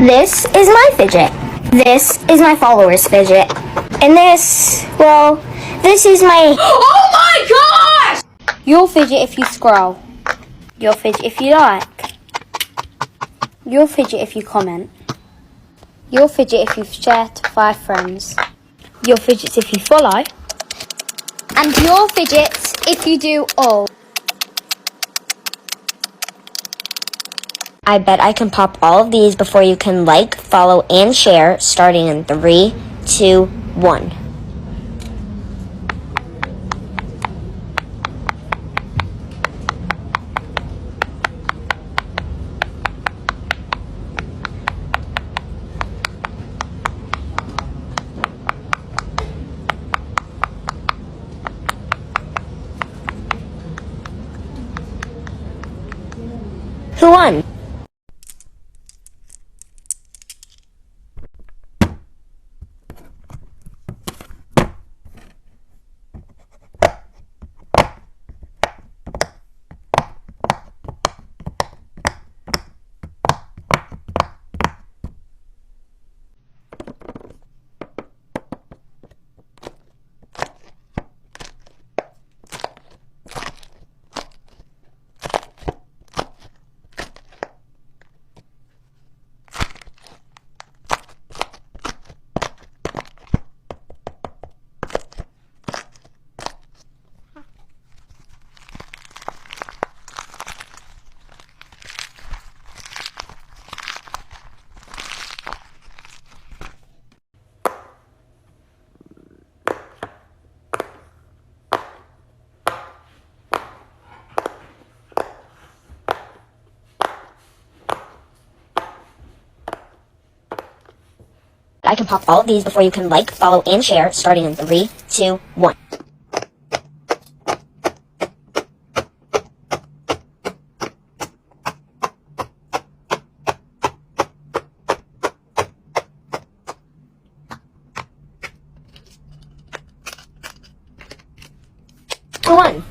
This is my Fidget. This is my followers' Fidget. And this, well, this is my... Oh my gosh! Your Fidget if you scroll. Your Fidget if you like. Your Fidget if you comment. Your Fidget if you share to 5 friends. Your Fidgets if you follow. And your Fidgets if you do all. I bet I can pop all of these before you can like, follow, and share, starting in 3, 2, 1. Who won? I can pop all of these before you can like, follow, and share, starting in 3, 2, 1. Who won?